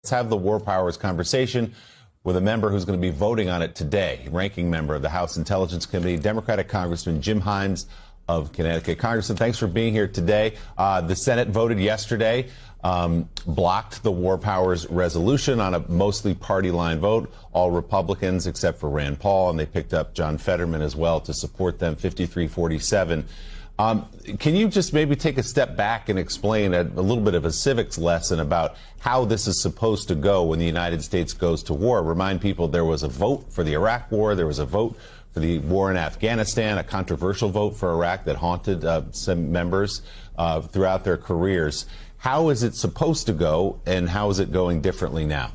Let's have the war powers conversation with a member who's going to be voting on it today, ranking member of the House Intelligence Committee, Democratic Congressman Jim Hines of Connecticut. Congressman, thanks for being here today. The Senate voted yesterday, blocked the war powers resolution on a mostly party line vote, all Republicans except for Rand Paul, and they picked up John Fetterman as well to support them, 53-47. Can you just maybe take a step back and explain a little bit of a civics lesson about how this is supposed to go when the United States goes to war? Remind people there was a vote for the Iraq War. There was a vote for the war in Afghanistan, a controversial vote for Iraq that haunted some members throughout their careers. How is it supposed to go, and how is it going differently now?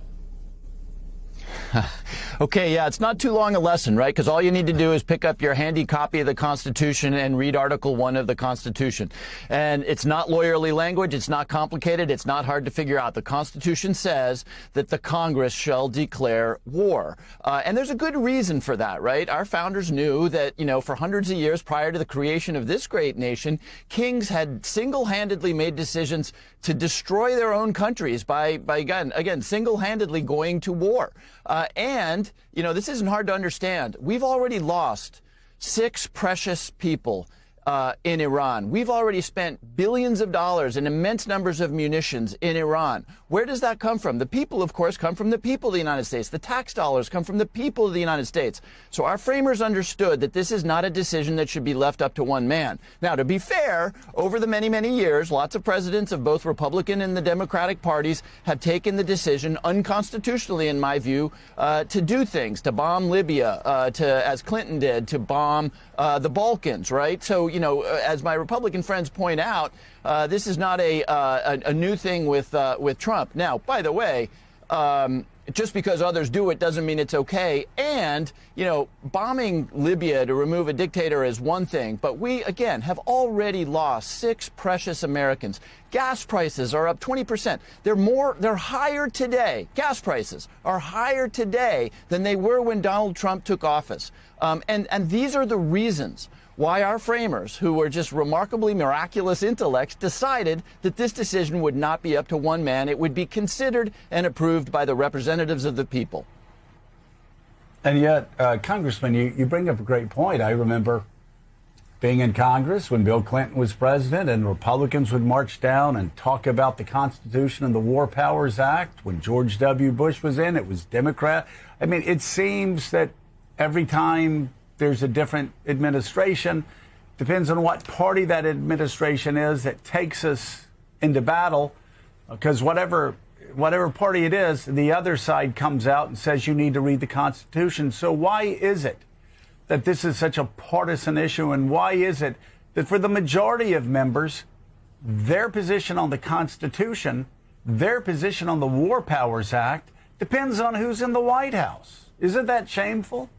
Okay, yeah, it's not too long a lesson, right? Because all you need to do is pick up your handy copy of the Constitution and read Article 1 of the Constitution. And it's not lawyerly language. It's not complicated. It's not hard to figure out. The Constitution says that the Congress shall declare war. And there's a good reason for that, right? Our founders knew that, for hundreds of years prior to the creation of this great nation, kings had single-handedly made decisions to destroy their own countries by again, single-handedly going to war. And, this isn't hard to understand. We've already lost 6 precious people in Iran. We've already spent billions of dollars and immense numbers of munitions in Iran. Where does that come from? The people, of course, come from the people of the United States. The tax dollars come from the people of the United States. So our framers understood that this is not a decision that should be left up to one man. Now, to be fair, over the many, many years, lots of presidents of both Republican and the Democratic parties have taken the decision unconstitutionally, in my view, to do things, to bomb Libya, as Clinton did, to bomb the Balkans, right? So, as my Republican friends point out, this is not a new thing with Trump. Now, by the way, just because others do it doesn't mean it's okay. And, bombing Libya to remove a dictator is one thing. But we, again, have already lost 6 precious Americans. Gas prices are up 20%. They're higher today. Gas prices are higher today than they were when Donald Trump took office. And these are the reasons why our framers, who were just remarkably miraculous intellects, decided that this decision would not be up to one man. It would be considered and approved by the representatives of the people. And yet, Congressman, you bring up a great point. I remember being in Congress when Bill Clinton was president, and Republicans would march down and talk about the Constitution and the War Powers Act. When George W. Bush was in, it was Democrat. I mean, it seems that every time there's a different administration, depends on what party that administration is that takes us into battle, because whatever party it is, the other side comes out and says you need to read the Constitution. So why is it that this is such a partisan issue, and why is it that for the majority of members, their position on the Constitution, their position on the War Powers Act depends on who's in the White House? Isn't that shameful?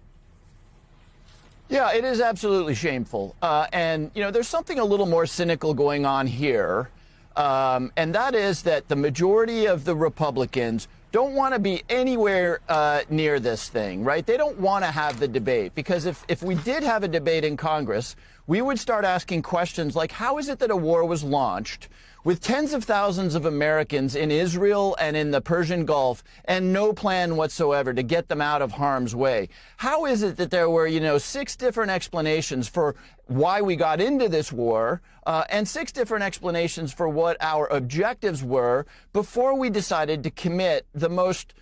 Yeah, it is absolutely shameful. And, there's something a little more cynical going on here. And that is that the majority of the Republicans don't want to be anywhere near this thing, right? They don't want to have the debate, because if we did have a debate in Congress, we would start asking questions like, how is it that a war was launched with tens of thousands of Americans in Israel and in the Persian Gulf and no plan whatsoever to get them out of harm's way? How is it that there were, 6 different explanations for why we got into this war and 6 different explanations for what our objectives were before we decided to commit the most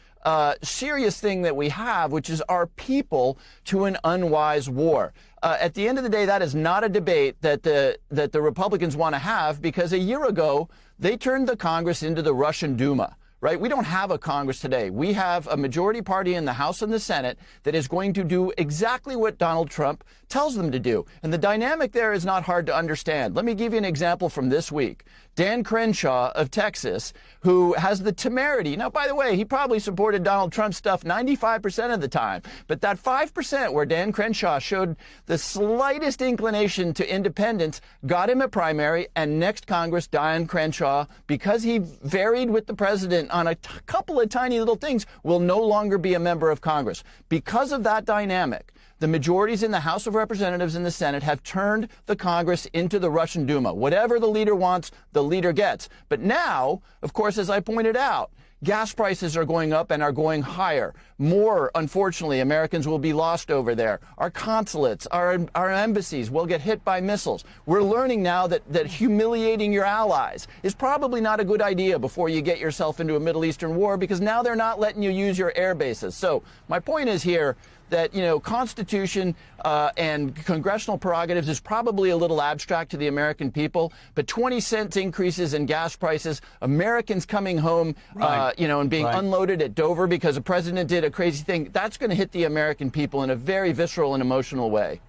serious thing that we have, which is our people, to an unwise war? At the end of the day, that is not a debate that the Republicans want to have, because a year ago, they turned the Congress into the Russian Duma. Right? We don't have a Congress today. We have a majority party in the House and the Senate that is going to do exactly what Donald Trump tells them to do. And the dynamic there is not hard to understand. Let me give you an example from this week. Dan Crenshaw of Texas, who has the temerity. Now, by the way, he probably supported Donald Trump's stuff 95% of the time. But that 5% where Dan Crenshaw showed the slightest inclination to independence got him a primary. And next Congress, Dan Crenshaw, because he varied with the president on a couple of tiny little things, will no longer be a member of Congress. Because of that dynamic, the majorities in the House of Representatives and the Senate have turned the Congress into the Russian Duma. Whatever the leader wants, the leader gets. But now, of course, as I pointed out, gas prices are going up and are going higher. More, unfortunately, Americans will be lost over there. Our consulates, our embassies will get hit by missiles. We're learning now that humiliating your allies is probably not a good idea before you get yourself into a Middle Eastern war, because now they're not letting you use your air bases. So my point is here that, Constitution and congressional prerogatives is probably a little abstract to the American people, but 20-cent increases in gas prices, Americans coming home, and being unloaded at Dover because the president did a crazy thing, that's going to hit the American people in a very visceral and emotional way.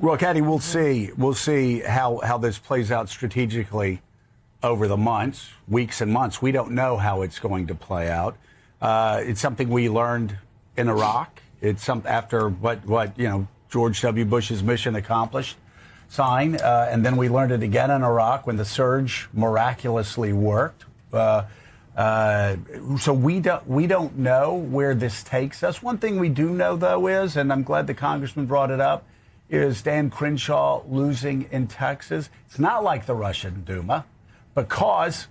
Well, Katie, we'll see. We'll see how this plays out strategically over the months, weeks and months. We don't know how it's going to play out. It's something we learned in Iraq. It's after what George W. Bush's mission accomplished, and then we learned it again in Iraq when the surge miraculously worked. So we don't know where this takes us. One thing we do know, though, is, and I'm glad the congressman brought it up, is Dan Crenshaw losing in Texas. It's not like the Russian Duma, because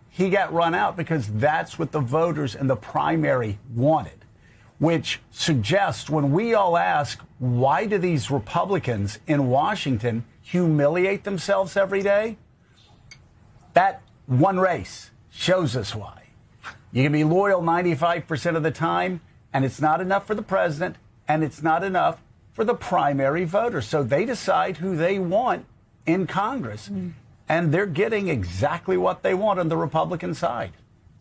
he got run out because that's what the voters in the primary wanted. Which suggests, when we all ask, why do these Republicans in Washington humiliate themselves every day? That one race shows us why. You can be loyal 95% of the time, and it's not enough for the president, and it's not enough for the primary voters. So they decide who they want in Congress, and they're getting exactly what they want on the Republican side.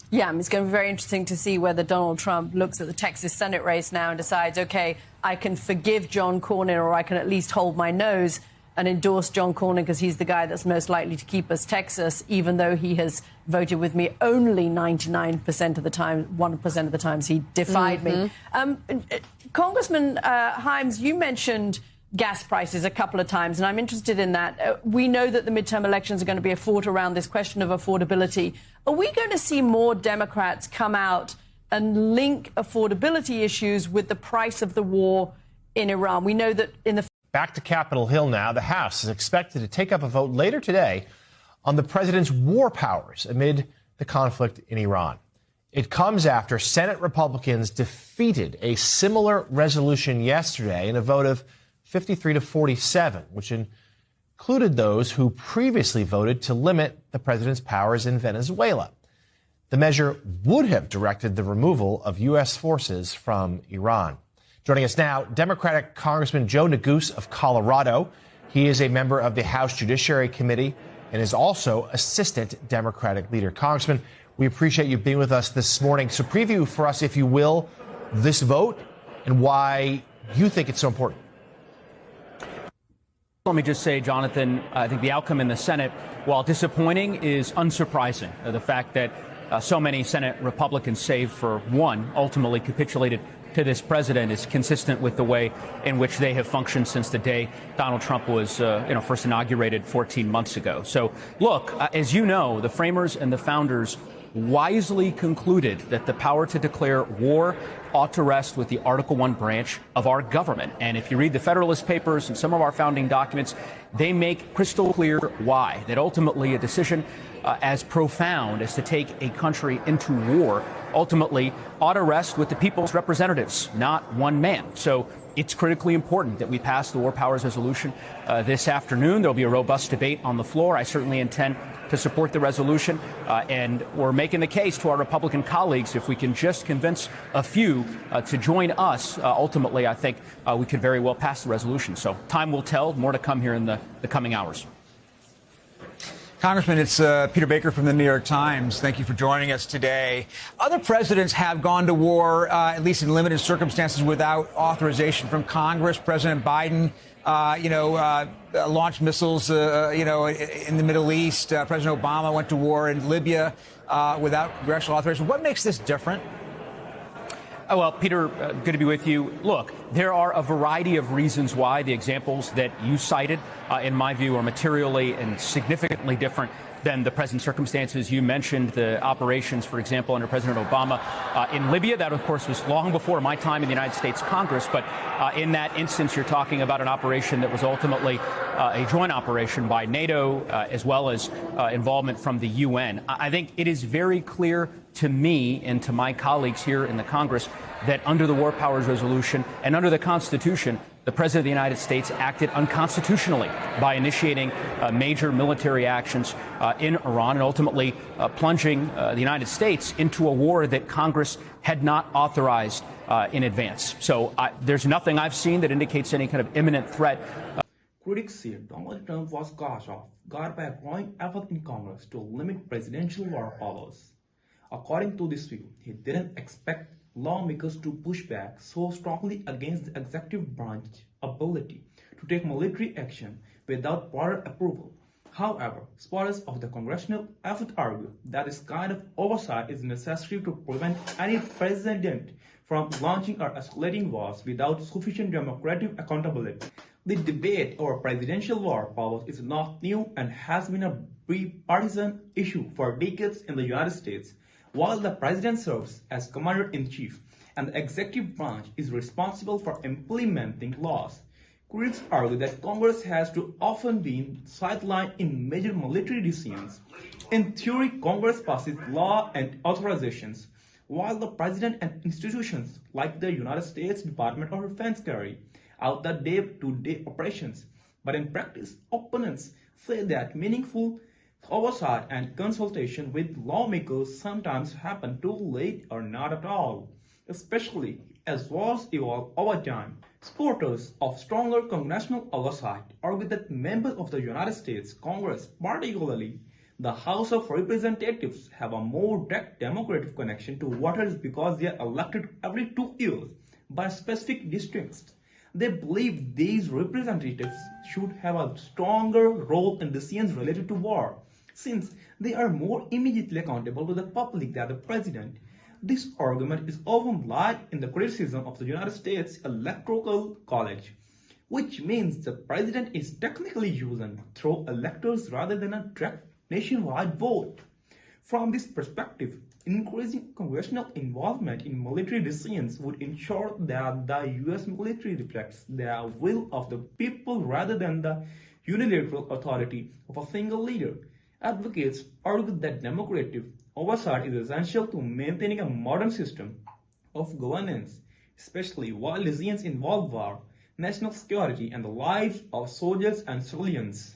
Yeah, it's going to be very interesting to see whether Donald Trump looks at the Texas Senate race now and decides, OK, I can forgive John Cornyn, or I can at least hold my nose and endorse John Cornyn because he's the guy that's most likely to keep us Texas, even though he has voted with me only 99% of the time, 1% of the times he defied me. Congressman Hyams, you mentioned gas prices a couple of times, and I'm interested in that. We know that the midterm elections are going to be fought around this question of affordability. Are we going to see more Democrats come out and link affordability issues with the price of the war in Iran? We know that in the... Back to Capitol Hill now. The House is expected to take up a vote later today on the president's war powers amid the conflict in Iran. It comes after Senate Republicans defeated a similar resolution yesterday in a vote of 53 to 47, which included those who previously voted to limit the president's powers in Venezuela. The measure would have directed the removal of U.S. forces from Iran. Joining us now, Democratic Congressman Joe Neguse of Colorado. He is a member of the House Judiciary Committee and is also Assistant Democratic Leader. Congressman, we appreciate you being with us this morning. So preview for us, if you will, this vote and why you think it's so important. Let me just say, Jonathan, I think the outcome in the Senate, while disappointing, is unsurprising. The fact that so many Senate Republicans, save for one, ultimately capitulated to this president is consistent with the way in which they have functioned since the day Donald Trump was first inaugurated 14 months ago. So, look, as you know, the framers and the founders wisely concluded that the power to declare war ought to rest with the Article I branch of our government. And if you read the Federalist Papers and some of our founding documents, they make crystal clear why, that ultimately a decision as profound as to take a country into war ultimately ought to rest with the people's representatives, not one man. So it's critically important that we pass the War Powers Resolution this afternoon. There'll be a robust debate on the floor. I certainly intend to support the resolution, and we're making the case to our Republican colleagues, if we can just convince a few to join us, ultimately, I think we could very well pass the resolution. So time will tell. More to come here in the coming hours. Congressman, it's Peter Baker from the New York Times. Thank you for joining us today. Other presidents have gone to war, at least in limited circumstances, without authorization from Congress. President Biden, launched missiles, in the Middle East. President Obama went to war in Libya without congressional authorization. What makes this different? Oh, well, Peter, good to be with you. Look, there are a variety of reasons why the examples that you cited, in my view, are materially and significantly different than the present circumstances. You mentioned the operations, for example, under President Obama in Libya. That, of course, was long before my time in the United States Congress. But in that instance, you're talking about an operation that was ultimately a joint operation by NATO as well as involvement from the UN. I think it is very clear to me and to my colleagues here in the Congress that under the War Powers Resolution and under the Constitution, the President of the United States acted unconstitutionally by initiating major military actions in Iran and ultimately plunging the United States into a war that Congress had not authorized in advance. So there's nothing I've seen that indicates any kind of imminent threat. Critics say Donald Trump was caught off guard by a growing effort in Congress to limit presidential war powers. According to this view, he didn't expect lawmakers to push back so strongly against the executive branch's ability to take military action without prior approval. However, supporters of the congressional effort argue that this kind of oversight is necessary to prevent any president from launching or escalating wars without sufficient democratic accountability. The debate over presidential war powers is not new and has been a bipartisan issue for decades in the United States. While the president serves as commander-in-chief and the executive branch is responsible for implementing laws, critics argue that Congress has too often been sidelined in major military decisions. In theory, Congress passes law and authorizations, while the president and institutions like the United States Department of Defense carry out the day-to-day operations. But in practice, opponents say that meaningful oversight and consultation with lawmakers sometimes happen too late or not at all, especially as wars evolve over time. Supporters of stronger congressional oversight argue that members of the United States Congress, particularly the House of Representatives, have a more direct democratic connection to voters because they are elected every 2 years by specific districts. They believe these representatives should have a stronger role in decisions related to war, since they are more immediately accountable to the public than the president. This argument is often lied in the criticism of the United States Electoral College, which means the president is technically chosen through electors rather than a direct nationwide vote. From this perspective, increasing congressional involvement in military decisions would ensure that the U.S. military reflects the will of the people rather than the unilateral authority of a single leader. Advocates argue that democratic oversight is essential to maintaining a modern system of governance, especially while decisions involve war, national security, and the lives of soldiers and civilians.